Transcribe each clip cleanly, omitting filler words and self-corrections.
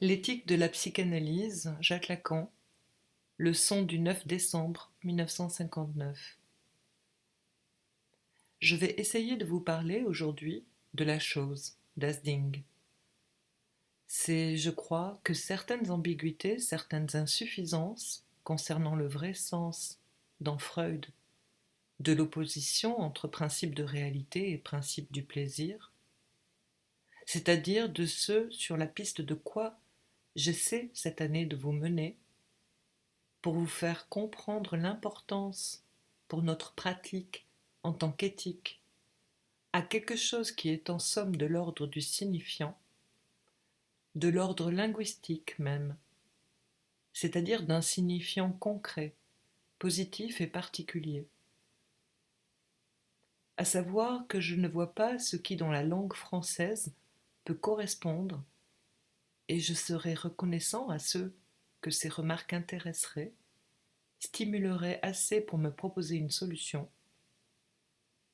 L'éthique de la psychanalyse, Jacques Lacan, leçon du 9 décembre 1959. Je vais essayer de vous parler aujourd'hui de la chose, das Ding. C'est, je crois, que certaines ambiguïtés, certaines insuffisances concernant le vrai sens dans Freud, de l'opposition entre principe de réalité et principe du plaisir, c'est-à-dire de ce sur la piste de quoi j'essaie cette année de vous mener, pour vous faire comprendre l'importance pour notre pratique en tant qu'éthique à quelque chose qui est en somme de l'ordre du signifiant, de l'ordre linguistique même, c'est-à-dire d'un signifiant concret, positif et particulier. À savoir que je ne vois pas ce qui dans la langue française peut correspondre, et je serais reconnaissant à ceux que ces remarques intéresseraient, stimuleraient assez pour me proposer une solution,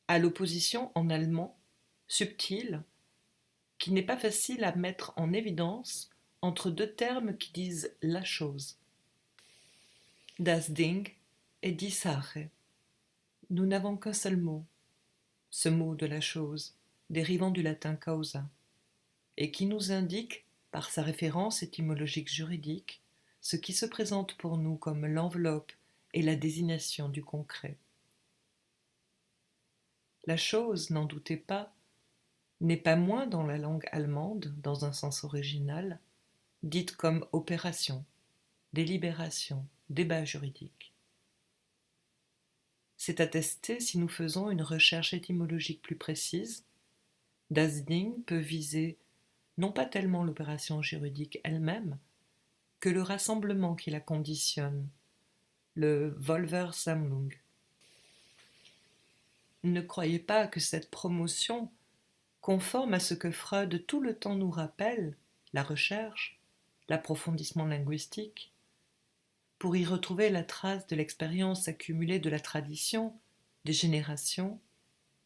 à l'opposition en allemand, subtile, qui n'est pas facile à mettre en évidence entre deux termes qui disent la chose. Das Ding et die Sache. Nous n'avons qu'un seul mot, ce mot de la chose, dérivant du latin causa, et qui nous indique, par sa référence étymologique juridique, ce qui se présente pour nous comme l'enveloppe et la désignation du concret. La chose, n'en doutez pas, n'est pas moins dans la langue allemande, dans un sens original, dite comme opération, délibération, débat juridique. C'est attesté si nous faisons une recherche étymologique plus précise. Das Ding peut viser non pas tellement l'opération juridique elle-même, que le rassemblement qui la conditionne, le Vollversammlung. Ne croyez pas que cette promotion, conforme à ce que Freud tout le temps nous rappelle, la recherche, l'approfondissement linguistique, pour y retrouver la trace de l'expérience accumulée de la tradition, des générations,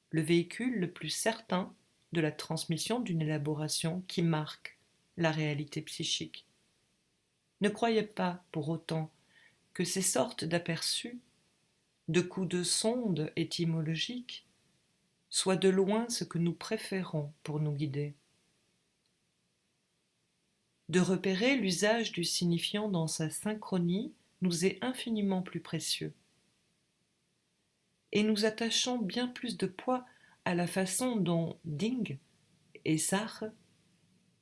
le véhicule le plus certain de la transmission d'une élaboration qui marque la réalité psychique. Ne croyez pas, pour autant, que ces sortes d'aperçus, de coups de sonde étymologiques, soient de loin ce que nous préférons pour nous guider. De repérer l'usage du signifiant dans sa synchronie nous est infiniment plus précieux. Et nous attachons bien plus de poids à la façon dont Ding et Sache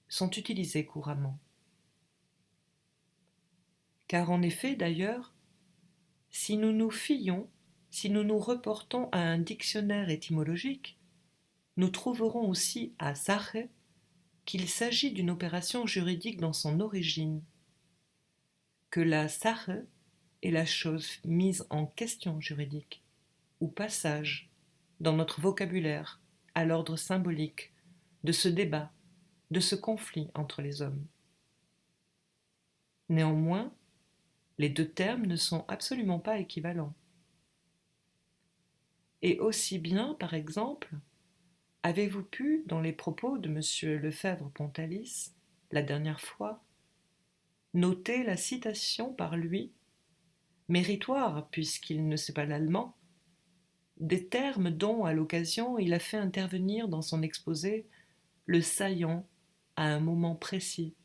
sont utilisés couramment. Car en effet, d'ailleurs, si nous nous fions, si nous nous reportons à un dictionnaire étymologique, nous trouverons aussi à Sache qu'il s'agit d'une opération juridique dans son origine, que la Sache est la chose mise en question juridique, ou passage, dans notre vocabulaire, à l'ordre symbolique, de ce débat, de ce conflit entre les hommes. Néanmoins, les deux termes ne sont absolument pas équivalents. Et aussi bien, par exemple, avez-vous pu, dans les propos de M. Lefebvre-Pontalis, la dernière fois, noter la citation par lui, méritoire puisqu'il ne sait pas l'allemand, des termes dont, à l'occasion, il a fait intervenir dans son exposé le saillant à un moment précis,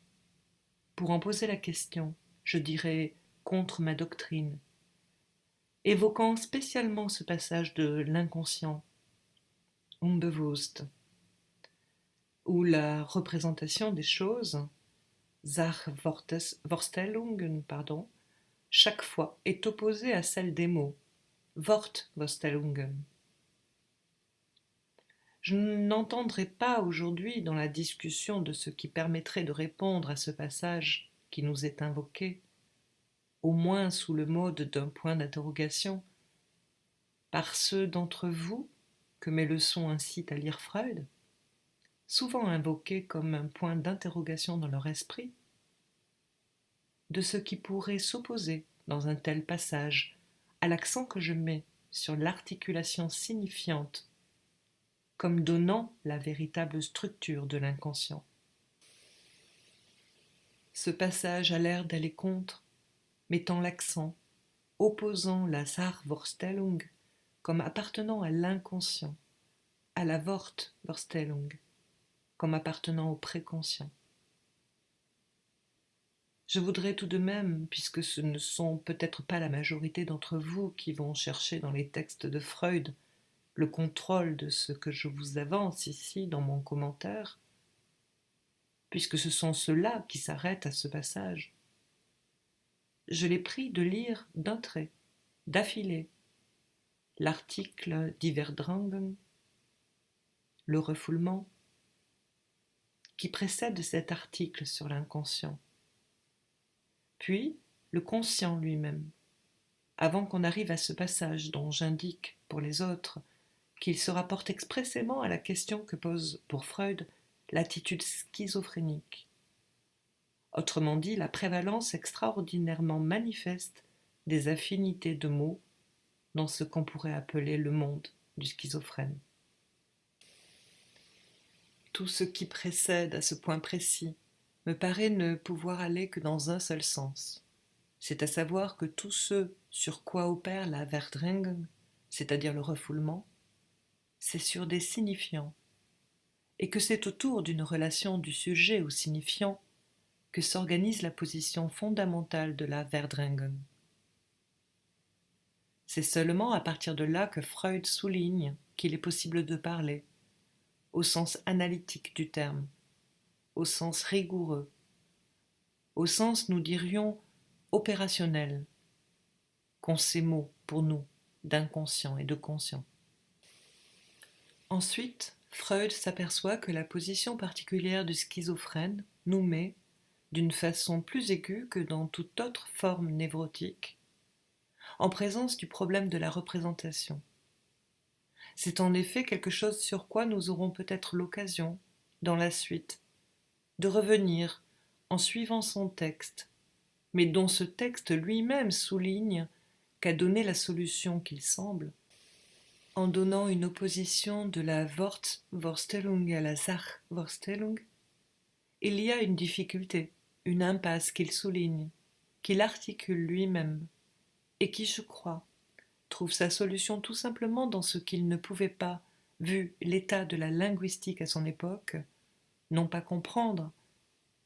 pour en poser la question, je dirais, contre ma doctrine, évoquant spécialement ce passage de l'inconscient, unbewusst, où la représentation des choses, Sachvorstellungen, chaque fois est opposée à celle des mots, Wortvorstellungen. Je n'entendrai pas aujourd'hui dans la discussion de ce qui permettrait de répondre à ce passage qui nous est invoqué, au moins sous le mode d'un point d'interrogation, par ceux d'entre vous que mes leçons incitent à lire Freud, souvent invoqué comme un point d'interrogation dans leur esprit, de ce qui pourrait s'opposer dans un tel passage à l'accent que je mets sur l'articulation signifiante comme donnant la véritable structure de l'inconscient. Ce passage a l'air d'aller contre, mettant l'accent, opposant la Sachvorstellung comme appartenant à l'inconscient, à la Wortvorstellung comme appartenant au préconscient. Je voudrais tout de même, puisque ce ne sont peut-être pas la majorité d'entre vous qui vont chercher dans les textes de Freud le contrôle de ce que je vous avance ici dans mon commentaire, puisque ce sont ceux-là qui s'arrêtent à ce passage, je les prie de lire d'un trait, d'affilée, l'article d'Iverdrangen, le refoulement, qui précède cet article sur l'inconscient, puis le conscient lui-même, avant qu'on arrive à ce passage dont j'indique pour les autres qu'il se rapporte expressément à la question que pose pour Freud l'attitude schizophrénique. Autrement dit, la prévalence extraordinairement manifeste des affinités de mots dans ce qu'on pourrait appeler le monde du schizophrène. Tout ce qui précède à ce point précis me paraît ne pouvoir aller que dans un seul sens. C'est à savoir que tout ce sur quoi opère la Verdrängung, c'est-à-dire le refoulement, c'est sur des signifiants, et que c'est autour d'une relation du sujet au signifiant que s'organise la position fondamentale de la Verdrängung. C'est seulement à partir de là que Freud souligne qu'il est possible de parler, au sens analytique du terme, au sens rigoureux, au sens, nous dirions, opérationnel, qu'ont ces mots, pour nous, d'inconscient et de conscient. Ensuite, Freud s'aperçoit que la position particulière du schizophrène nous met, d'une façon plus aiguë que dans toute autre forme névrotique, en présence du problème de la représentation. C'est en effet quelque chose sur quoi nous aurons peut-être l'occasion, dans la suite, de revenir en suivant son texte, mais dont ce texte lui-même souligne qu'a donné la solution qu'il semble, en donnant une opposition de la Wortvorstellung à la Sachvorstellung, il y a une difficulté, une impasse qu'il souligne, qu'il articule lui-même, et qui, je crois, trouve sa solution tout simplement dans ce qu'il ne pouvait pas, vu l'état de la linguistique à son époque, non pas comprendre,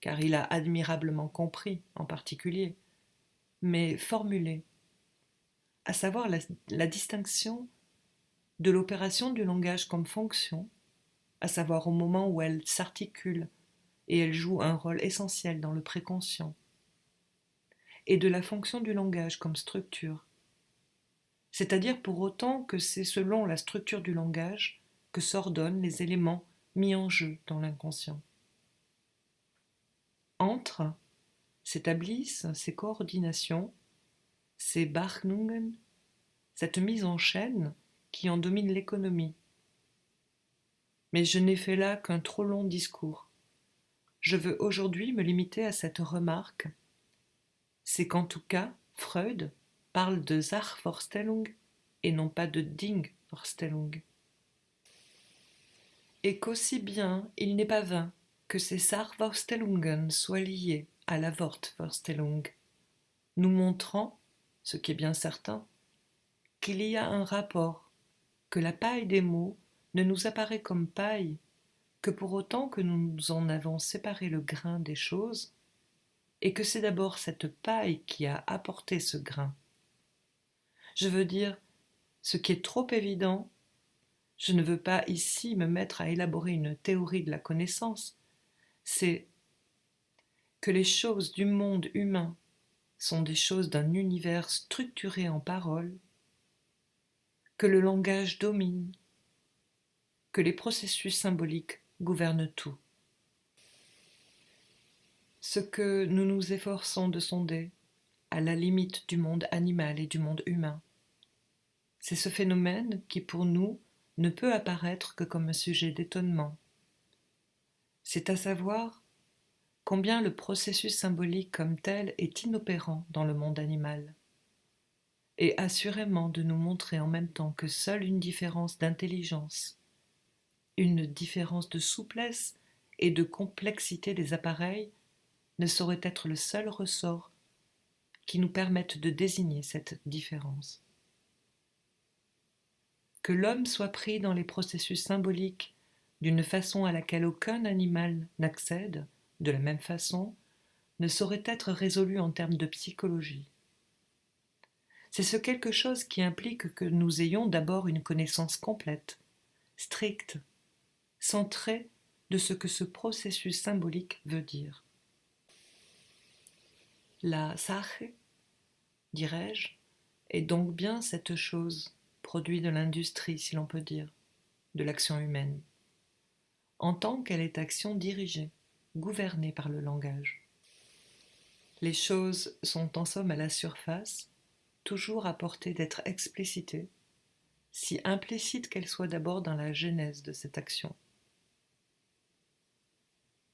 car il a admirablement compris en particulier, mais formuler, à savoir la distinction de l'opération du langage comme fonction, à savoir au moment où elle s'articule et elle joue un rôle essentiel dans le préconscient, et de la fonction du langage comme structure, c'est-à-dire pour autant que c'est selon la structure du langage que s'ordonnent les éléments mis en jeu dans l'inconscient. Entre s'établissent ces coordinations, ces Berechnungen, cette mise en chaîne qui en domine l'économie. Mais je n'ai fait là qu'un trop long discours. Je veux aujourd'hui me limiter à cette remarque, c'est qu'en tout cas, Freud parle de Sachvorstellung et non pas de Dingvorstellung. Et qu'aussi bien il n'est pas vain que ces Sachvorstellungen soient liées à la Wortvorstellung, nous montrant, ce qui est bien certain, qu'il y a un rapport, que la paille des mots ne nous apparaît comme paille que pour autant que nous en avons séparé le grain des choses, et que c'est d'abord cette paille qui a apporté ce grain. Je veux dire, ce qui est trop évident, je ne veux pas ici me mettre à élaborer une théorie de la connaissance, c'est que les choses du monde humain sont des choses d'un univers structuré en paroles, que le langage domine, que les processus symboliques gouvernent tout. Ce que nous nous efforçons de sonder, à la limite du monde animal et du monde humain, c'est ce phénomène qui pour nous ne peut apparaître que comme un sujet d'étonnement. C'est à savoir combien le processus symbolique comme tel est inopérant dans le monde animal, et assurément de nous montrer en même temps que seule une différence d'intelligence, une différence de souplesse et de complexité des appareils ne saurait être le seul ressort qui nous permette de désigner cette différence. Que l'homme soit pris dans les processus symboliques d'une façon à laquelle aucun animal n'accède, de la même façon, ne saurait être résolu en termes de psychologie. C'est ce quelque chose qui implique que nous ayons d'abord une connaissance complète, stricte, centrée de ce que ce processus symbolique veut dire. La Sache, dirais-je, est donc bien cette chose, produit de l'industrie si l'on peut dire, de l'action humaine, en tant qu'elle est action dirigée, gouvernée par le langage. Les choses sont en somme à la surface, toujours à portée d'être explicitées, si implicites qu'elles soient d'abord dans la genèse de cette action.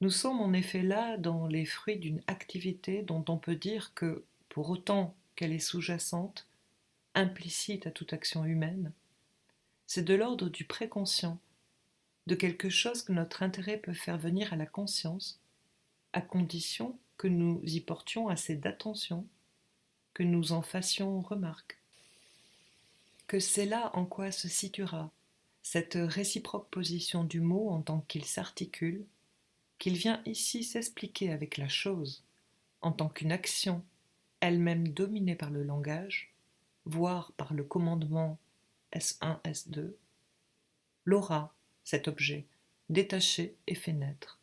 Nous sommes en effet là dans les fruits d'une activité dont on peut dire que, pour autant qu'elle est sous-jacente, implicite à toute action humaine, c'est de l'ordre du préconscient, de quelque chose que notre intérêt peut faire venir à la conscience, à condition que nous y portions assez d'attention, que nous en fassions remarque. Que c'est là en quoi se situera cette réciproque position du mot en tant qu'il s'articule, qu'il vient ici s'expliquer avec la chose, en tant qu'une action, elle-même dominée par le langage, voire par le commandement S1, S2, l'aura, cet objet, détaché et fait naître.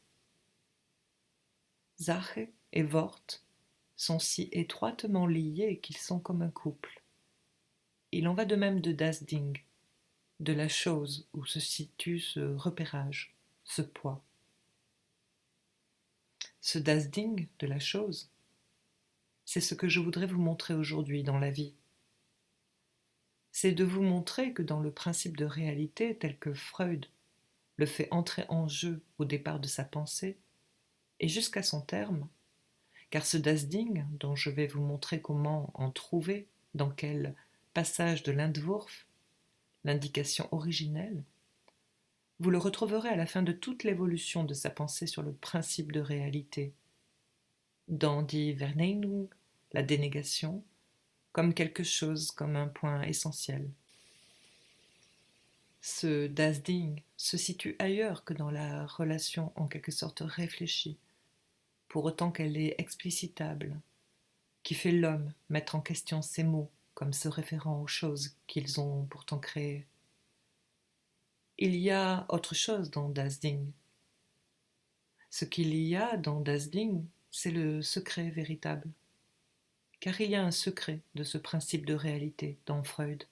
Sache et Wort sont si étroitement liés qu'ils sont comme un couple. Il en va de même de das Ding, de la chose où se situe ce repérage, ce poids. Ce das Ding de la chose, c'est ce que je voudrais vous montrer aujourd'hui dans la vie. C'est de vous montrer que dans le principe de réalité tel que Freud le fait entrer en jeu au départ de sa pensée, et jusqu'à son terme, car ce das Ding, dont je vais vous montrer comment en trouver, dans quel passage de l'Entwurf, l'indication originelle, vous le retrouverez à la fin de toute l'évolution de sa pensée sur le principe de réalité, dans Die Verneinung, la dénégation, comme quelque chose, comme un point essentiel. Ce das Ding se situe ailleurs que dans la relation en quelque sorte réfléchie, pour autant qu'elle est explicitable, qui fait l'homme mettre en question ses mots comme se référant aux choses qu'ils ont pourtant créées. Il y a autre chose dans das Ding. Ce qu'il y a dans das Ding, c'est le secret véritable. Car il y a un secret de ce principe de réalité dans Freud,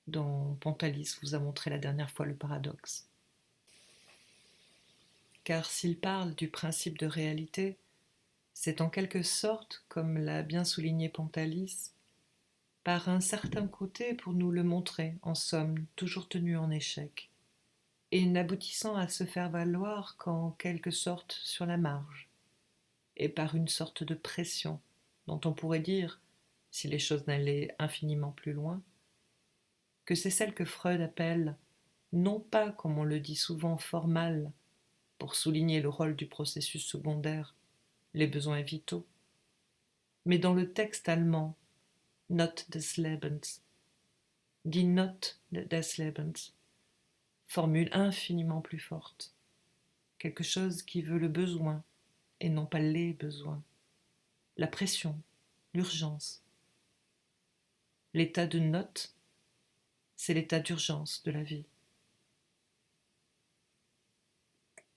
dont Pontalis vous a montré la dernière fois le paradoxe. Car s'il parle du principe de réalité, c'est en quelque sorte, comme l'a bien souligné Pontalis, par un certain côté pour nous le montrer, en somme, toujours tenu en échec, et n'aboutissant à se faire valoir qu'en quelque sorte sur la marge, et par une sorte de pression, dont on pourrait dire, si les choses n'allaient infiniment plus loin, que c'est celle que Freud appelle, non pas comme on le dit souvent fort mal, pour souligner le rôle du processus secondaire, les besoins vitaux, mais dans le texte allemand Not des Lebens, die Not des Lebens, formule infiniment plus forte, quelque chose qui veut le besoin et non pas les besoins, la pression, l'urgence. L'état de note, c'est l'état d'urgence de la vie.